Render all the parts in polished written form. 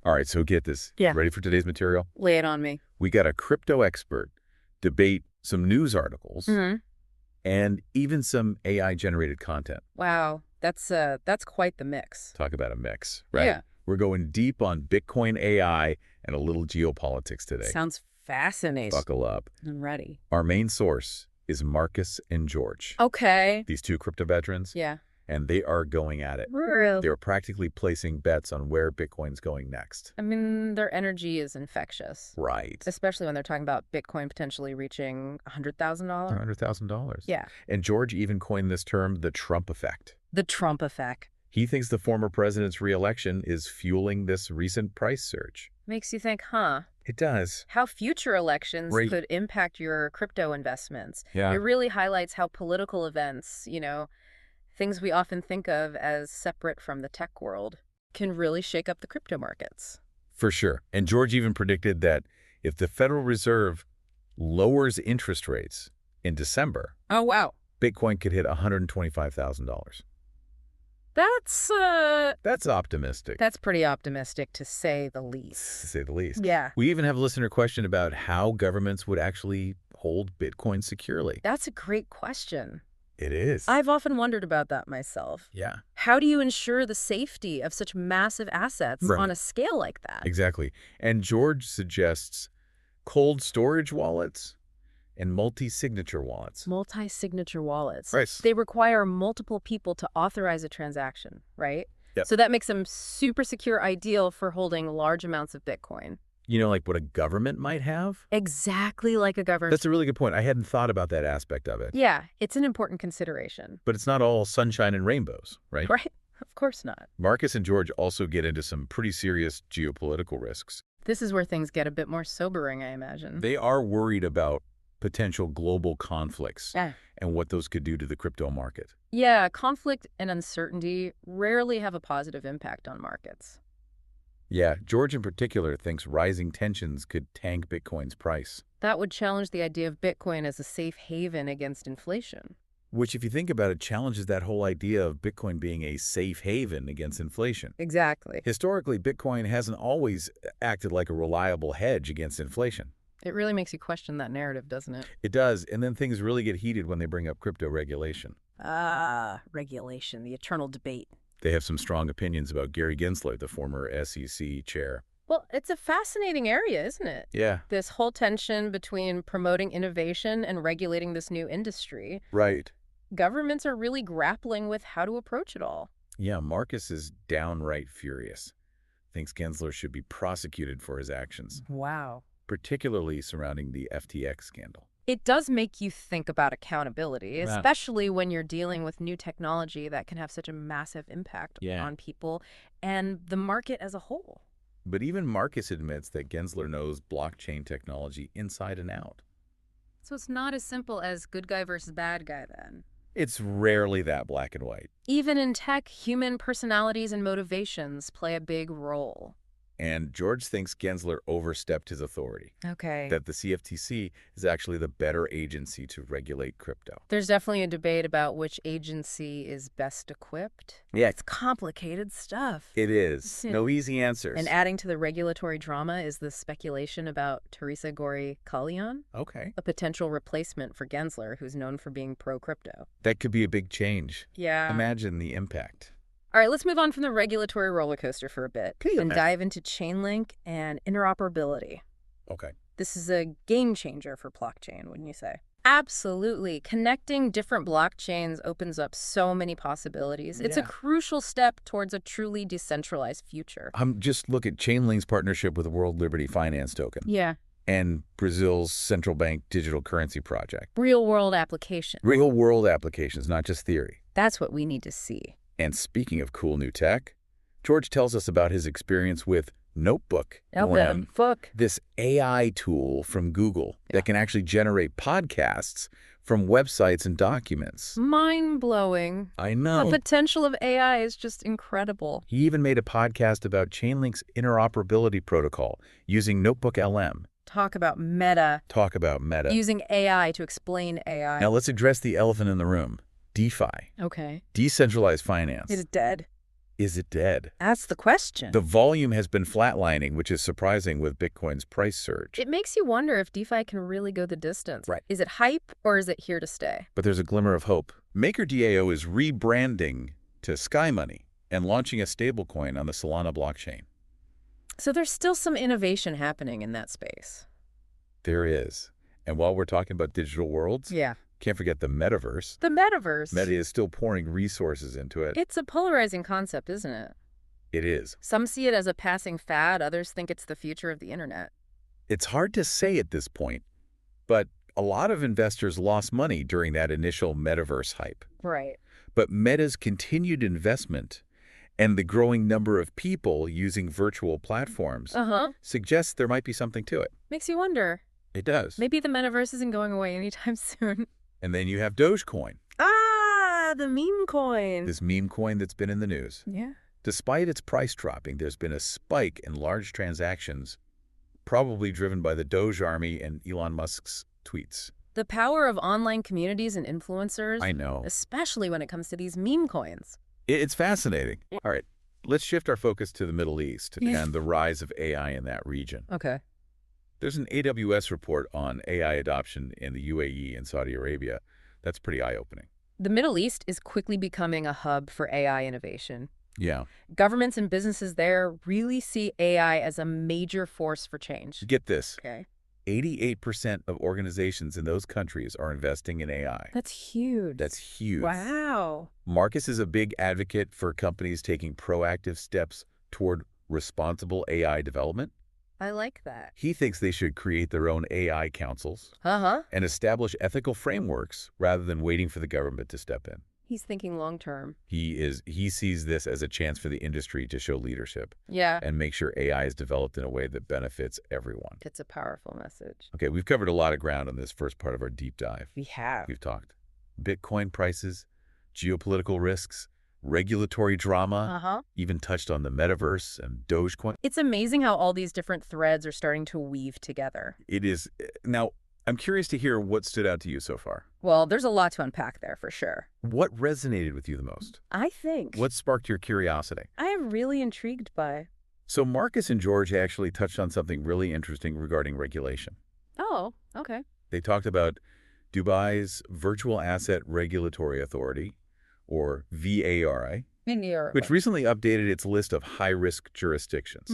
All right, so get this. Yeah. Ready for today's material? Lay it on me. We got a crypto expert debate some news articles and even some AI-generated content. Wow, that's quite the mix. Talk about a mix, right? Yeah. We're going deep on Bitcoin AI and a little geopolitics today. Sounds fascinating. Buckle up. I'm ready. Our main source is Markose and George. Okay. These two crypto veterans. Yeah. And they are going at it. Real. They're practically placing bets on where Bitcoin's going next. I mean, their energy is infectious. Right. Especially when they're talking about Bitcoin potentially reaching $100,000. $100,000. Yeah. And George even coined this term, the Trump Effect. The Trump Effect. He thinks the former president's re-election is fueling this recent price surge. Makes you think, huh? It does. How future elections Right. could impact your crypto investments. Yeah. It really highlights how political events, things we often think of as separate from the tech world, can really shake up the crypto markets. For sure. And George even predicted that if the Federal Reserve lowers interest rates in December, Oh, wow. Bitcoin could hit $125,000. That's optimistic, That's pretty optimistic, to say the least. to say the least. Yeah. We even have a listener question about how governments would actually hold Bitcoin securely. That's a great question. It is. I've often wondered about that myself. Yeah. How do you ensure the safety of such massive assets Right. on a scale like that? Exactly. And George suggests cold storage wallets and multi-signature wallets. Multi-signature wallets. Right. They require multiple people to authorize a transaction, right? Yep. So that makes them super secure, ideal for holding large amounts of Bitcoin. You know, like what a government might have? Exactly like a government. That's a really good point. I hadn't thought about that aspect of it. Yeah, it's an important consideration. But it's not all sunshine and rainbows, right? Right? Of course not. Markose and George also get into some pretty serious geopolitical risks. This is where things get a bit more sobering, I imagine. They are worried about potential global conflicts Yeah. and what those could do to the crypto market. Yeah, conflict and uncertainty rarely have a positive impact on markets. Yeah, George in particular thinks rising tensions could tank Bitcoin's price. That would challenge the idea of Bitcoin as a safe haven against inflation. Which, if you think about it, challenges that whole idea of Bitcoin being a safe haven against inflation. Exactly. Historically, Bitcoin hasn't always acted like a reliable hedge against inflation. It really makes you question that narrative, doesn't it? It does, and then things really get heated when they bring up crypto regulation. Regulation, the eternal debate. They have some strong opinions about Gary Gensler, the former SEC chair. Well, it's a fascinating area, isn't it? Yeah. This whole tension between promoting innovation and regulating this new industry. Right. Governments are really grappling with how to approach it all. Yeah, Markose is downright furious. Thinks Gensler should be prosecuted for his actions, Wow. particularly surrounding the FTX scandal. It does make you think about accountability, Yeah. especially when you're dealing with new technology that can have such a massive impact on people and the market as a whole. But even Markose admits that Gensler knows blockchain technology inside and out. So it's not as simple as good guy versus bad guy then. It's rarely that black and white. Even in tech, human personalities and motivations play a big role. And George thinks Gensler overstepped his authority, Okay. that the CFTC is actually the better agency to regulate crypto. There's definitely a debate about which agency is best equipped. Yeah. It's complicated stuff. It is. No easy answers. And adding to the regulatory drama is the speculation about Teresa Goody Guillén, Okay. a potential replacement for Gensler, who's known for being pro-crypto. That could be a big change. Yeah. Imagine the impact. All right, let's move on from the regulatory roller coaster for a bit Okay. and dive into Chainlink and interoperability. Okay. This is a game changer for blockchain, wouldn't you say? Absolutely. Connecting different blockchains opens up so many possibilities. It's a Yeah. crucial step towards a truly decentralized future. Just look at Chainlink's partnership with the World Liberty Finance Token Yeah. and Brazil's central bank digital currency project. Real-world application. Real-world applications, not just theory. That's what we need to see. And speaking of cool new tech, George tells us about his experience with Notebook LM, Fuck. this AI tool from Google that can actually generate podcasts from websites and documents. Mind-blowing. I The know. potential of AI is just incredible. He even made a podcast about Chainlink's interoperability protocol using Notebook LM. Talk about meta. Talk about meta. Using AI to explain AI. Now let's address the elephant in the room. DeFi, Okay. decentralized finance. It's dead. Is it dead? That's the question. The volume has been flatlining, which is surprising with Bitcoin's price surge. It makes you wonder if DeFi can really go the distance. Right. Is it hype or is it here to stay? But there's a glimmer of hope. MakerDAO is rebranding to Sky Money and launching a stablecoin on the Solana blockchain. So there's still some innovation happening in that space. There is. And while we're talking about digital worlds, Yeah. can't forget the metaverse. The metaverse. Meta is still pouring resources into it. It's a polarizing concept, isn't it? It is. Some see it as a passing fad, others think it's the future of the internet. It's hard to say at this point, but a lot of investors lost money during that initial metaverse hype. Right. But Meta's continued investment and the growing number of people using virtual platforms suggests there might be something to it. Makes you wonder. It does. Maybe the metaverse isn't going away anytime soon. And then you have Dogecoin, Ah, the meme coin. this meme coin that's been in the news. Yeah. Despite its price dropping, there's been a spike in large transactions, probably driven by the Doge army and Elon Musk's tweets. The power of online communities and influencers. I know. Especially when it comes to these meme coins. It's fascinating. All right, let's shift our focus to the Middle East Yeah. and the rise of AI in that region. Okay. There's an AWS report on AI adoption in the UAE and Saudi Arabia. That's pretty eye-opening. The Middle East is quickly becoming a hub for AI innovation. Yeah. Governments and businesses there really see AI as a major force for change. Get this. Okay. 88% of organizations in those countries are investing in AI. That's huge. That's huge. Wow. Markose is a big advocate for companies taking proactive steps toward responsible AI development. I like that. He thinks they should create their own AI councils and establish ethical frameworks rather than waiting for the government to step in. He's thinking long term. He sees this as a chance for the industry to show leadership Yeah. and make sure AI is developed in a way that benefits everyone. It's a powerful message. Okay, we've covered a lot of ground on this first part of our deep dive. We have. We've talked Bitcoin prices, geopolitical risks, regulatory drama, even touched on the metaverse and Dogecoin. It's amazing how all these different threads are starting to weave together. It is. Now, I'm curious to hear what stood out to you so far. Well, there's a lot to unpack there for sure. What resonated with you the most? I think What sparked your curiosity? I am really intrigued by. So Markose and George actually touched on something really interesting regarding regulation. Oh, okay. They talked about Dubai's Virtual Asset Regulatory Authority, or VARI, which recently updated its list of high-risk jurisdictions.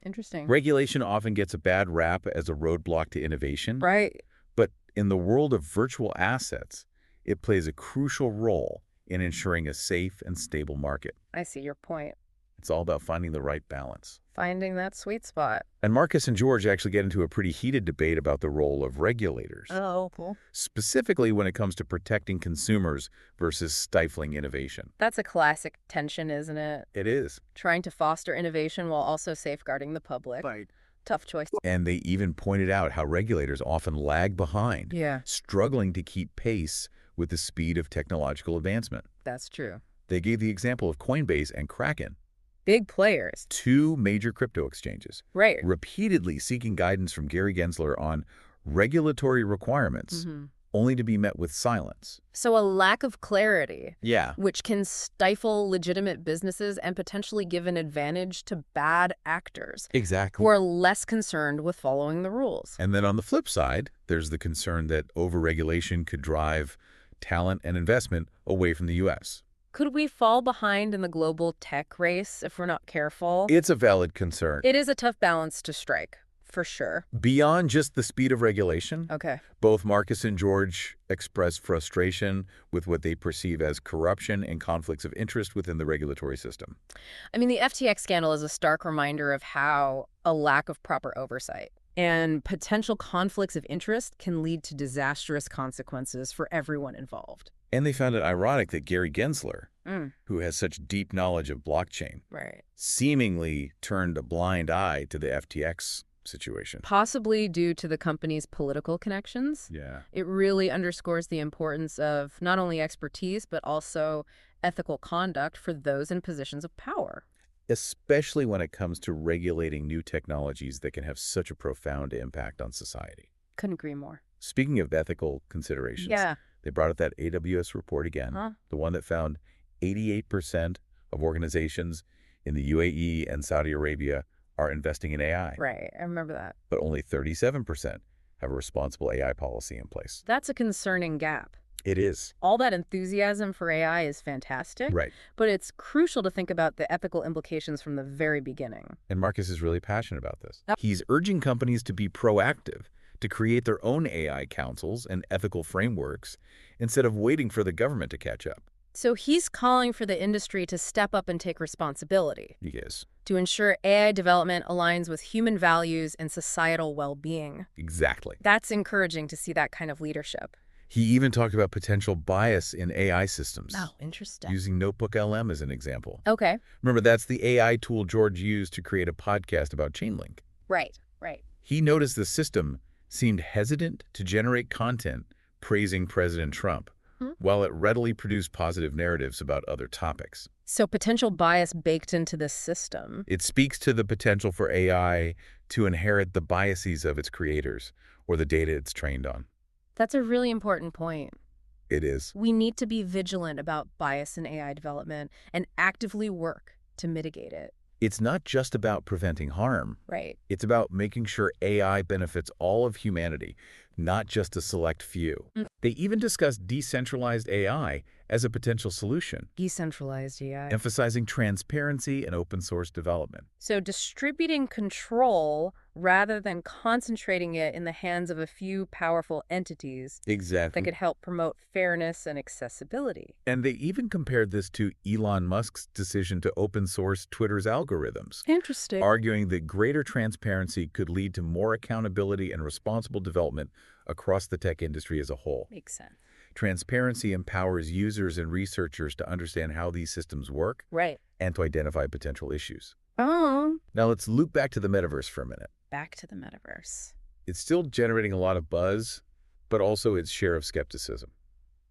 Interesting. Regulation often gets a bad rap as a roadblock to innovation. Right. But in the world of virtual assets, it plays a crucial role in ensuring a safe and stable market. I see your point. It's all about finding the right balance. Finding that sweet spot. And Markose and George actually get into a pretty heated debate about the role of regulators, Oh, cool. specifically when it comes to protecting consumers versus stifling innovation. That's a classic tension, isn't it? It is. Trying to foster innovation while also safeguarding the public. Right. Tough choice. And they even pointed out how regulators often lag behind, Yeah, struggling to keep pace with the speed of technological advancement. that's true. They gave the example of Coinbase and Kraken, Big players. two major crypto exchanges, Right. repeatedly seeking guidance from Gary Gensler on regulatory requirements, only to be met with silence. So a lack of clarity, Yeah. which can stifle legitimate businesses and potentially give an advantage to bad actors Exactly. who are less concerned with following the rules. And then on the flip side, there's the concern that overregulation could drive talent and investment away from the U.S. Could we fall behind in the global tech race if we're not careful? It's a valid concern. It is a tough balance to strike, for sure. Beyond just the speed of regulation, Okay. both Markose and George express frustration with what they perceive as corruption and conflicts of interest within the regulatory system. I mean, the FTX scandal is a stark reminder of how a lack of proper oversight and potential conflicts of interest can lead to disastrous consequences for everyone involved. And they found it ironic that Gary Gensler, who has such deep knowledge of blockchain, Right. seemingly turned a blind eye to the FTX situation. Possibly due to the company's political connections. Yeah. It really underscores the importance of not only expertise, but also ethical conduct for those in positions of power. Especially when it comes to regulating new technologies that can have such a profound impact on society. Couldn't agree more. Speaking of ethical considerations, Yeah. they brought up that AWS report again, the one that found 88% of organizations in the UAE and Saudi Arabia are investing in AI. Right, I remember that. But only 37% have a responsible AI policy in place. That's a concerning gap. It is. All that enthusiasm for AI is fantastic, Right. but it's crucial to think about the ethical implications from the very beginning. And Markose is really passionate about this. Yep. He's urging companies to be proactive, to create their own AI councils and ethical frameworks instead of waiting for the government to catch up. So he's calling for the industry to step up and take responsibility. He is. To ensure AI development aligns with human values and societal well-being. Exactly. That's encouraging to see that kind of leadership. He even talked about potential bias in AI systems. Oh, interesting. Using Notebook LM as an example. Okay. Remember, that's the AI tool George used to create a podcast about Chainlink. Right. He noticed the system seemed hesitant to generate content praising President Trump, while it readily produced positive narratives about other topics. So potential bias baked into the system. It speaks to the potential for AI to inherit the biases of its creators or the data it's trained on. That's a really important point. It is. We need to be vigilant about bias in AI development and actively work to mitigate it. It's not just about preventing harm. Right. It's about making sure AI benefits all of humanity, not just a select few. They even discussed decentralized AI as a potential solution, Decentralized AI. emphasizing transparency and open source development. So distributing control rather than concentrating it in the hands of a few powerful entities Exactly. that could help promote fairness and accessibility. And they even compared this to Elon Musk's decision to open source Twitter's algorithms, Interesting. arguing that greater transparency could lead to more accountability and responsible development across the tech industry as a whole. Makes sense. Transparency empowers users and researchers to understand how these systems work Right. and to identify potential issues. Oh. Now let's loop back to the metaverse for a minute. Back to the metaverse. It's still generating a lot of buzz, but also its share of skepticism.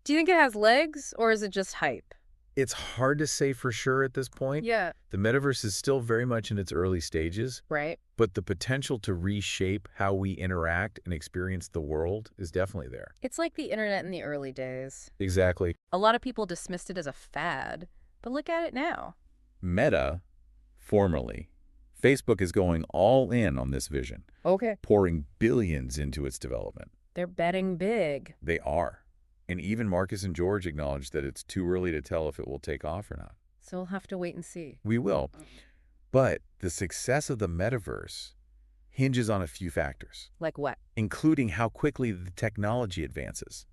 Do you think it has legs or is it just hype? It's hard to say for sure at this point. Yeah. The metaverse is still very much in its early stages, Right. but the potential to reshape how we interact and experience the world is definitely there. It's like the internet in the early days. Exactly. A lot of people dismissed it as a fad, but look at it now. Meta, formerly, Facebook is going all in on this vision, Okay. pouring billions into its development. They're betting big. They are. And even Markose and George acknowledge that it's too early to tell if it will take off or not. So we'll have to wait and see. We will. But the success of the metaverse hinges on a few factors, Like what? including how quickly the technology advances,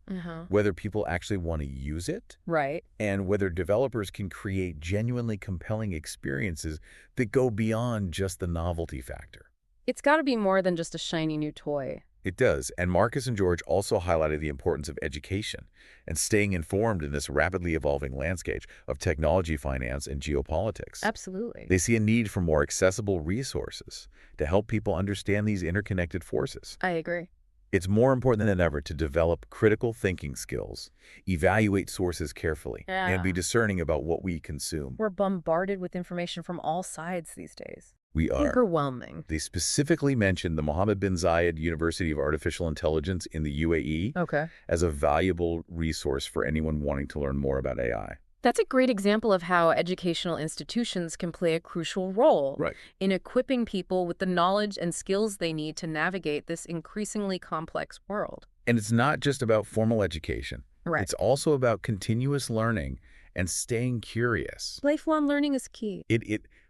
whether people actually want to use it, Right. and whether developers can create genuinely compelling experiences that go beyond just the novelty factor. It's got to be more than just a shiny new toy. It does, and Markose and George also highlighted the importance of education and staying informed in this rapidly evolving landscape of technology, finance, and geopolitics. Absolutely. They see a need for more accessible resources to help people understand these interconnected forces. I agree. It's more important than ever to develop critical thinking skills, evaluate sources carefully, and be discerning about what we consume. We're bombarded with information from all sides these days. We are. Overwhelming. They specifically mentioned the Mohammed bin Zayed University of Artificial Intelligence in the UAE Okay. as a valuable resource for anyone wanting to learn more about AI. That's a great example of how educational institutions can play a crucial role in equipping people with the knowledge and skills they need to navigate this increasingly complex world. And it's not just about formal education. Right. It's also about continuous learning and staying curious. Lifelong learning is key.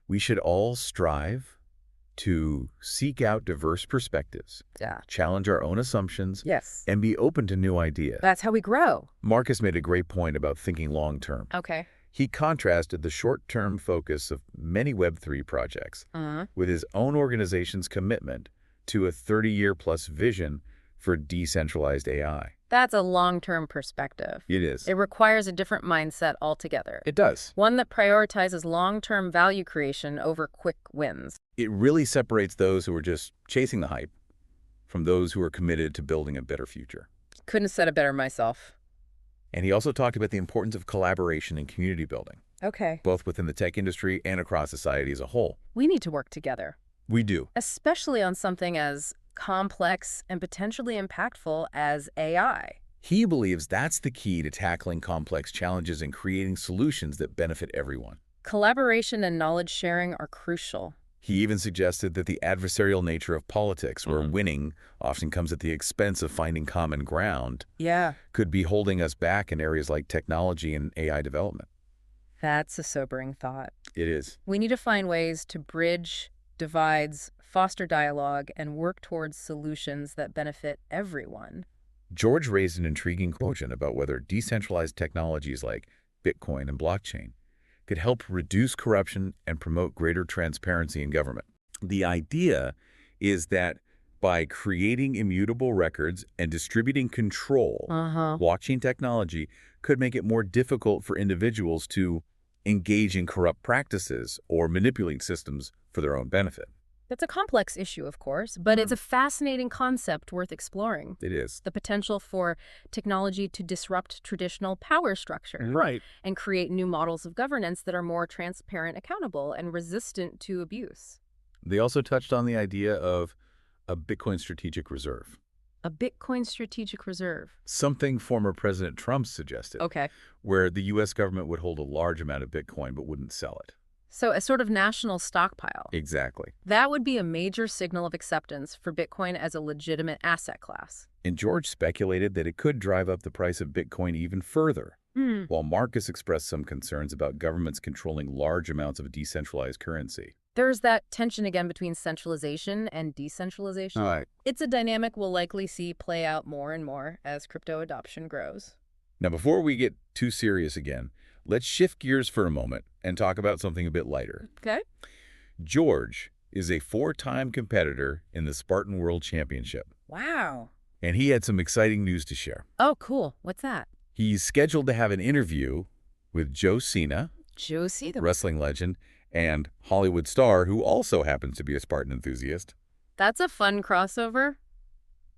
We should all strive to seek out diverse perspectives, challenge our own assumptions, and be open to new ideas. That's how we grow. Markose made a great point about thinking long-term. Okay. He contrasted the short-term focus of many Web3 projects with his own organization's commitment to a 30-year-plus vision for decentralized AI. That's a long-term perspective. It is. It requires a different mindset altogether. It does. One that prioritizes long-term value creation over quick wins. It really separates those who are just chasing the hype from those who are committed to building a better future. Couldn't have said it better myself. And he also talked about the importance of collaboration and community building, Okay. both within the tech industry and across society as a whole. We need to work together. We do. Especially on something as complex and potentially impactful as AI. He believes that's the key to tackling complex challenges and creating solutions that benefit everyone. Collaboration and knowledge sharing are crucial. He even suggested that the adversarial nature of politics, where winning often comes at the expense of finding common ground, could be holding us back in areas like technology and AI development. That's a sobering thought. It is. We need to find ways to bridge divides, foster dialogue, and work towards solutions that benefit everyone. George raised an intriguing question about whether decentralized technologies like Bitcoin and blockchain could help reduce corruption and promote greater transparency in government. The idea is that by creating immutable records and distributing control, blockchain technology could make it more difficult for individuals to engage in corrupt practices or manipulate systems for their own benefit. That's a complex issue, of course, but it's a fascinating concept worth exploring. It is. The potential for technology to disrupt traditional power structure. Right. And create new models of governance that are more transparent, accountable, and resistant to abuse. They also touched on the idea of a Bitcoin strategic reserve. A Bitcoin strategic reserve. Something former President Trump suggested. Okay. Where the U.S. government would hold a large amount of Bitcoin but wouldn't sell it. So a sort of national stockpile. Exactly. That would be a major signal of acceptance for Bitcoin as a legitimate asset class. And George speculated that it could drive up the price of Bitcoin even further, while Markose expressed some concerns about governments controlling large amounts of decentralized currency. There's that tension again between centralization and decentralization. All right. It's a dynamic we'll likely see play out more and more as crypto adoption grows. Now, before we get too serious again, let's shift gears for a moment and talk about something a bit lighter. Okay. George is a 4-time competitor in the Spartan World Championship. Wow. And he had some exciting news to share. Oh, cool. What's that? He's scheduled to have an interview with Joe Cena, Josie, the wrestling legend, and Hollywood star who also happens to be a Spartan enthusiast. That's a fun crossover.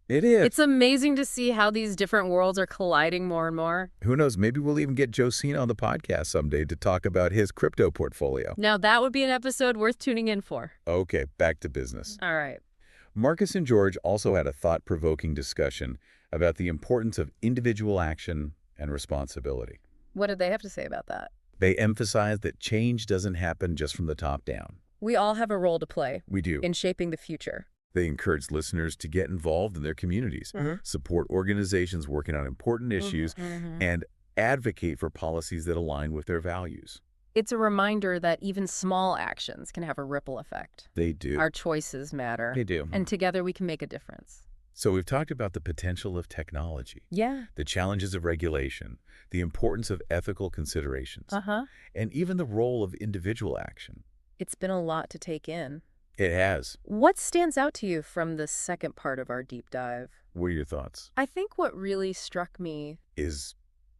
It is. It's amazing to see how these different worlds are colliding more and more. Who knows, maybe we'll even get Joe Cena on the podcast someday to talk about his crypto portfolio. Now that would be an episode worth tuning in for. Okay, back to business. All right. Markose and George also had a thought-provoking discussion about the importance of individual action and responsibility. What did they have to say about that? They emphasized that change doesn't happen just from the top down. We all have a role to play. We do. In shaping the future. They encouraged listeners to get involved in their communities, support organizations working on important issues, and advocate for policies that align with their values. It's a reminder that even small actions can have a ripple effect. They do. Our choices matter. They do. And together we can make a difference. So we've talked about the potential of technology, the challenges of regulation, the importance of ethical considerations, and even the role of individual action. It's been a lot to take in. It has. What stands out to you from the second part of our deep dive? What are your thoughts? I think what really struck me is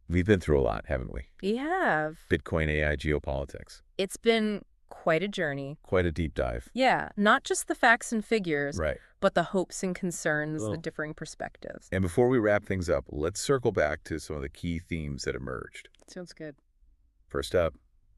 we've been through a lot, haven't we? We have. Bitcoin, AI, geopolitics. It's been quite a journey. Quite a deep dive. Yeah, not just the facts and figures, right, but the hopes and concerns, the differing perspectives. And before we wrap things up, let's circle back to some of the key themes that emerged. Sounds good. First up,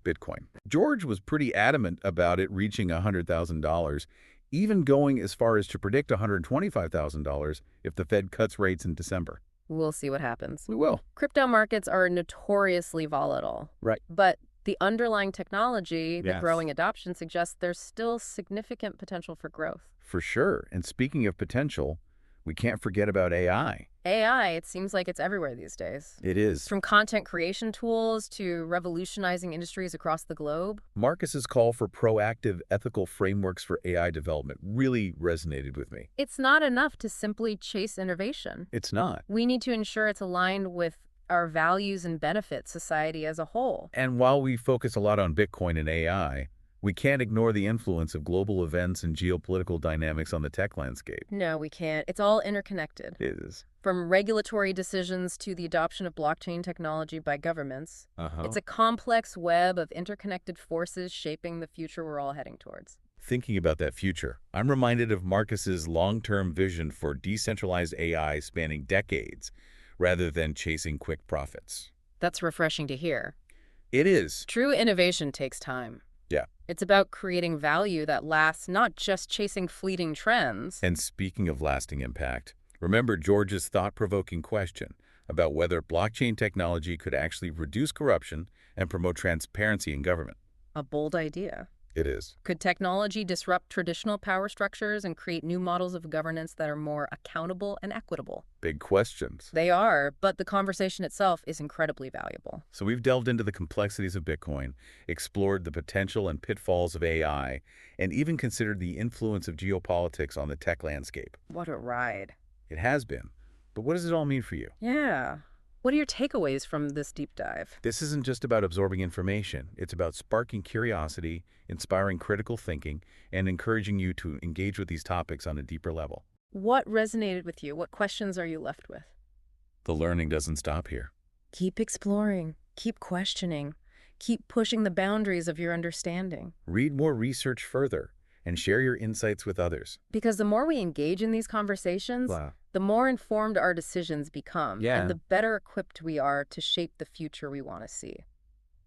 Bitcoin. George was pretty adamant about it reaching $100,000, even going as far as to predict $125,000 if the Fed cuts rates in December. We'll see what happens. We will. Crypto markets are notoriously volatile. Right. But the underlying technology, the growing adoption suggests there's still significant potential for growth. For sure. And speaking of potential, we can't forget about AI. AI, it seems like it's everywhere these days. It is. From content creation tools to revolutionizing industries across the globe. Markose's call for proactive, ethical frameworks for AI development really resonated with me. It's not enough to simply chase innovation. It's not. We need to ensure it's aligned with our values and benefit society as a whole. And while we focus a lot on Bitcoin and AI, we can't ignore the influence of global events and geopolitical dynamics on the tech landscape. No, we can't. It's all interconnected. It is. From regulatory decisions to the adoption of blockchain technology by governments, it's a complex web of interconnected forces shaping the future we're all heading towards. Thinking about that future, I'm reminded of Markose's long-term vision for decentralized AI spanning decades, rather than chasing quick profits. That's refreshing to hear. It is. True innovation takes time. Yeah. It's about creating value that lasts, not just chasing fleeting trends. And speaking of lasting impact, remember George's thought-provoking question about whether blockchain technology could actually reduce corruption and promote transparency in government. A bold idea. It is. Could technology disrupt traditional power structures and create new models of governance that are more accountable and equitable? Big questions. They are, but the conversation itself is incredibly valuable. So we've delved into the complexities of Bitcoin, explored the potential and pitfalls of AI, and even considered the influence of geopolitics on the tech landscape. What a ride. It has been. But what does it all mean for you? Yeah. What are your takeaways from this deep dive? This isn't just about absorbing information. It's about sparking curiosity, inspiring critical thinking, and encouraging you to engage with these topics on a deeper level. What resonated with you? What questions are you left with? The learning doesn't stop here. Keep exploring, keep questioning, keep pushing the boundaries of your understanding. Read more research further and share your insights with others. Because the more we engage in these conversations, Wow. the more informed our decisions become, Yeah. and the better equipped we are to shape the future we want to see.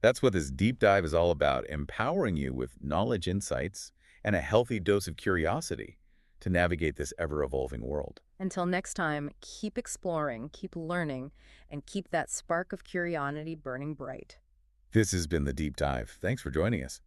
That's what this deep dive is all about, empowering you with knowledge, insights, and a healthy dose of curiosity to navigate this ever-evolving world. Until next time, keep exploring, keep learning, and keep that spark of curiosity burning bright. This has been The Deep Dive. Thanks for joining us.